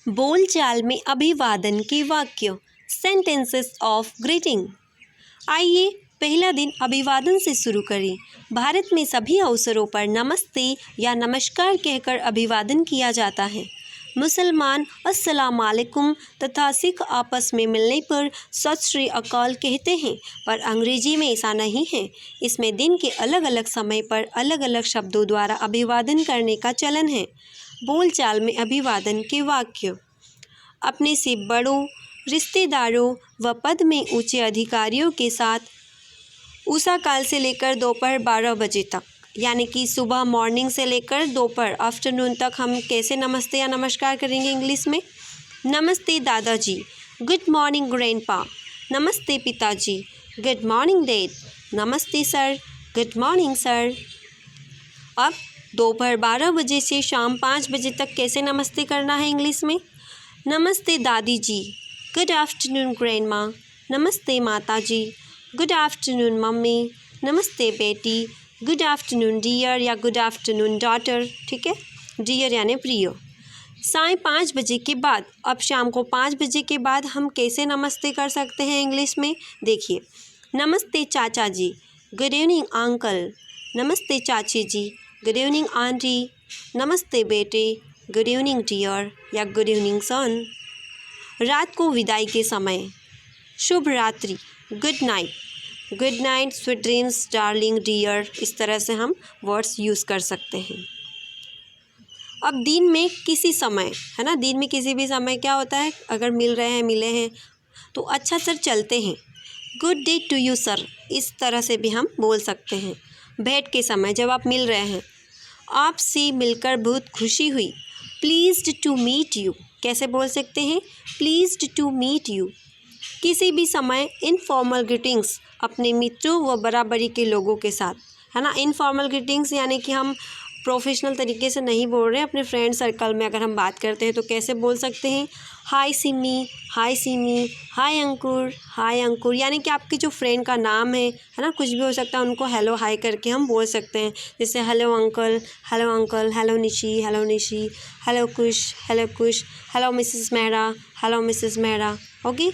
बोलचाल में अभिवादन के वाक्य, सेंटेंसेस ऑफ ग्रीटिंग। आइए पहला दिन अभिवादन से शुरू करें। भारत में सभी अवसरों पर नमस्ते या नमस्कार कहकर अभिवादन किया जाता है। मुसलमान अस्सलाम वालेकुम तथा सिख आपस में मिलने पर सत श्री अकाल कहते हैं, पर अंग्रेजी में ऐसा नहीं है। इसमें दिन के अलग अलग समय पर अलग अलग शब्दों द्वारा अभिवादन करने का चलन है। बोलचाल में अभिवादन के वाक्य, अपने से बड़ों, रिश्तेदारों व पद में ऊंचे अधिकारियों के साथ उषा काल से लेकर दोपहर 12 बजे तक, यानी कि सुबह मॉर्निंग से लेकर दोपहर आफ्टरनून तक हम कैसे नमस्ते या नमस्कार करेंगे इंग्लिश में। नमस्ते दादाजी, गुड मॉर्निंग ग्रैंडपा। नमस्ते पिताजी, गुड मॉर्निंग डैड। नमस्ते सर, गुड मॉर्निंग सर। अब दोपहर 12 बजे से शाम 5 बजे तक कैसे नमस्ते करना है इंग्लिश में। नमस्ते दादी जी, गुड आफ्टरनून ग्रैंडमा। नमस्ते माता जी, गुड आफ्टरनून मम्मी। नमस्ते बेटी, गुड आफ्टरनून डियर या गुड आफ्टरनून डॉटर। ठीक है, डियर यानी प्रियो। साय 5 बजे के बाद, अब शाम को 5 बजे के बाद हम कैसे नमस्ते कर सकते हैं इंग्लिश में, देखिए। नमस्ते चाचा जी, गुड इवनिंग अंकल। नमस्ते चाची जी, गुड इवनिंग आंटी। नमस्ते बेटे, गुड इवनिंग डियर या गुड इवनिंग सन। रात को विदाई के समय, शुभ रात्रि, good night. Good night, sweet dreams, darling, dear, इस तरह से हम वर्ड्स यूज़ कर सकते हैं। अब दिन में किसी समय, है ना, दिन में किसी भी समय क्या होता है, अगर मिल रहे हैं, मिले हैं तो अच्छा सर चलते हैं, good day to you sir, इस तरह से भी हम बोल सकते हैं। भेंट के समय, जब आप मिल रहे हैं, आपसे मिलकर बहुत खुशी हुई, प्लीज्ड टू मीट यू, कैसे बोल सकते हैं, प्लीज्ड टू मीट यू। किसी भी समय इनफॉर्मल ग्रीटिंग्स, अपने मित्रों व बराबरी के लोगों के साथ, है ना। इनफॉर्मल ग्रीटिंग्स यानी कि हम प्रोफेशनल तरीके से नहीं बोल रहे हैं, अपने फ्रेंड सर्कल में अगर हम बात करते हैं तो कैसे बोल सकते हैं, हाय सिमी, हाय सिमी, हाय अंकुर, हाय अंकुर, यानी कि आपके जो फ्रेंड का नाम है ना, कुछ भी हो सकता है, उनको हेलो हाय करके हम बोल सकते हैं। जैसे hello uncle, hello uncle, hello Nishi, hello Nishi, hello Kush, hello Kush, hello Mrs Mehra, hello Mrs Mehra. Okay,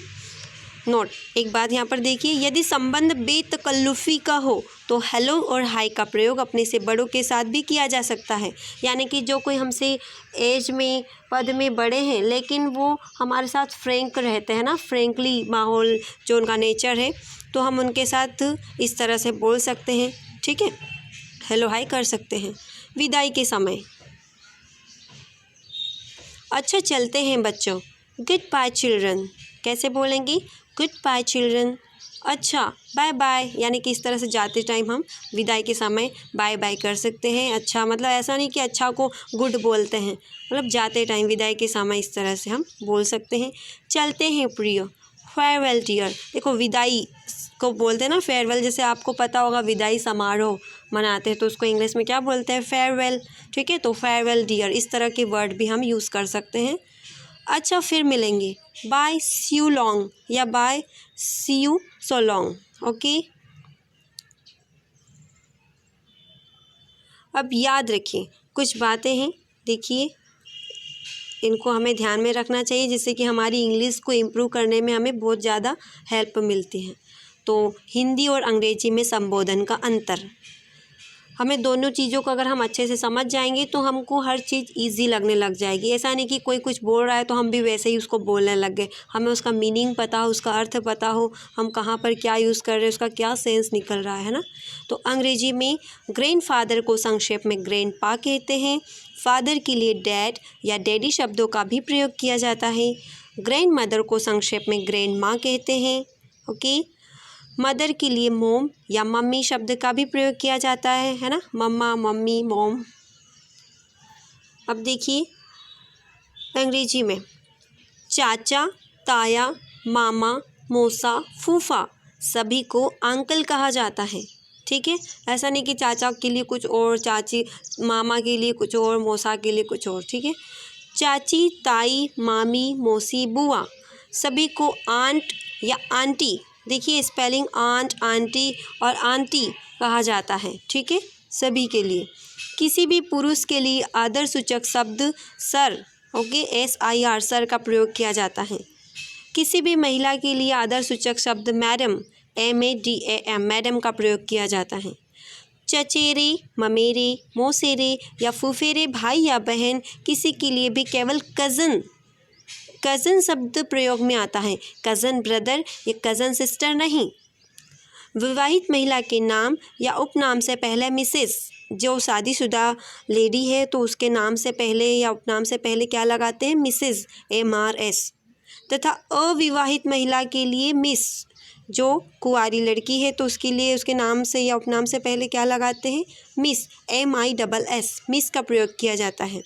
note, एक बात यहाँ पर देखिए, यदि संबंध बेतकल्लुफ़ी का हो तो हेलो और हाय का प्रयोग अपने से बड़ों के साथ भी किया जा सकता है। यानी कि जो कोई हमसे एज में, पद में बड़े हैं लेकिन वो हमारे साथ फ्रैंक रहते हैं ना, फ्रैंकली माहौल जो उनका नेचर है, तो हम उनके साथ इस तरह से बोल सकते हैं। ठीक है, हेलो हाय कर सकते हैं। विदाई के समय, अच्छा चलते हैं बच्चों, गुड बाय चिल्ड्रन, कैसे बोलेंगे, गुड बाय चिल्ड्रन। अच्छा, बाय बाय, यानी कि इस तरह से जाते टाइम हम विदाई के समय बाय बाय कर सकते हैं। अच्छा मतलब ऐसा नहीं कि अच्छा को गुड बोलते हैं, मतलब जाते टाइम विदाई के समय इस तरह से हम बोल सकते हैं। चलते हैं प्रियो, फेयरवेल डियर। देखो विदाई को बोलते हैं ना फेयरवेल, जैसे आपको पता होगा विदाई समारोह मनाते हैं तो उसको इंग्लिश में क्या बोलते हैं, फेयरवेल। ठीक है, तो फेयरवेल डियर, इस तरह के वर्ड भी हम यूज़ कर सकते हैं। अच्छा फिर मिलेंगे, बाय सी यू लॉन्ग या bye see you so long. Okay, अब याद रखिए कुछ बातें हैं, देखिए इनको हमें ध्यान में रखना चाहिए, जिससे कि हमारी इंग्लिश को इम्प्रूव करने में हमें बहुत ज़्यादा हेल्प मिलती है। तो हिंदी और अंग्रेजी में संबोधन का अंतर, हमें दोनों चीज़ों को अगर हम अच्छे से समझ जाएंगे तो हमको हर चीज़ इजी लगने लग जाएगी। ऐसा नहीं कि कोई कुछ बोल रहा है तो हम भी वैसे ही उसको बोलने लग गए, हमें उसका मीनिंग पता हो, उसका अर्थ पता हो, हम कहाँ पर क्या यूज़ कर रहे हैं, उसका क्या सेंस निकल रहा है ना। तो अंग्रेजी में ग्रैंडफादर को संक्षेप में ग्रैंडपा कहते हैं। फादर के लिए डैड या डैडी शब्दों का भी प्रयोग किया जाता है। ग्रैंड मदर को संक्षेप में ग्रैंड माँ कहते हैं। ओके, मदर के लिए मोम या मम्मी शब्द का भी प्रयोग किया जाता है ना, मम्मा, मम्मी, मोम। अब देखिए अंग्रेजी में चाचा, ताया, मामा, मौसा, फूफा सभी को अंकल कहा जाता है। ठीक है, ऐसा नहीं कि चाचा के लिए कुछ और, चाची मामा के लिए कुछ और, मौसा के लिए कुछ और। ठीक है, चाची, ताई, मामी, मौसी, बुआ सभी को आंट या आंटी, देखिए स्पेलिंग आंट, आंटी और आंटी कहा जाता है। ठीक है, सभी के लिए। किसी भी पुरुष के लिए आदर सूचक शब्द सर ओके, SIR सर का प्रयोग किया जाता है। किसी भी महिला के लिए आदर सूचक शब्द मैडम, MADAM, मैडम का प्रयोग किया जाता है। चचेरे, ममेरे, मौसेरे या फुफेरे भाई या बहन किसी के लिए भी केवल कज़न शब्द प्रयोग में आता है, कज़न ब्रदर या कज़न सिस्टर नहीं। विवाहित महिला के नाम या उपनाम से पहले मिसेस, जो शादीशुदा लेडी है तो उसके नाम से पहले या उपनाम से पहले क्या लगाते हैं, मिसेस, MRS। तथा अविवाहित महिला के लिए मिस, जो कुंवारी लड़की है तो उसके लिए उसके नाम से या उपनाम से पहले क्या लगाते हैं, मिस, MISS, मिस का प्रयोग किया जाता है।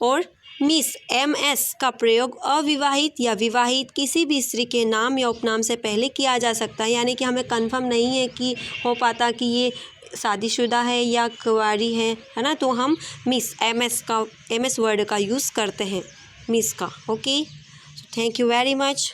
और मिस, MS का प्रयोग अविवाहित या विवाहित किसी भी स्त्री के नाम या उपनाम से पहले किया जा सकता है, यानी कि हमें कंफर्म नहीं है कि हो पाता कि ये शादीशुदा है या कुंवारी है ना, तो हम मिस, MS वर्ड का यूज़ करते हैं, मिस का। Okay, thank you very much.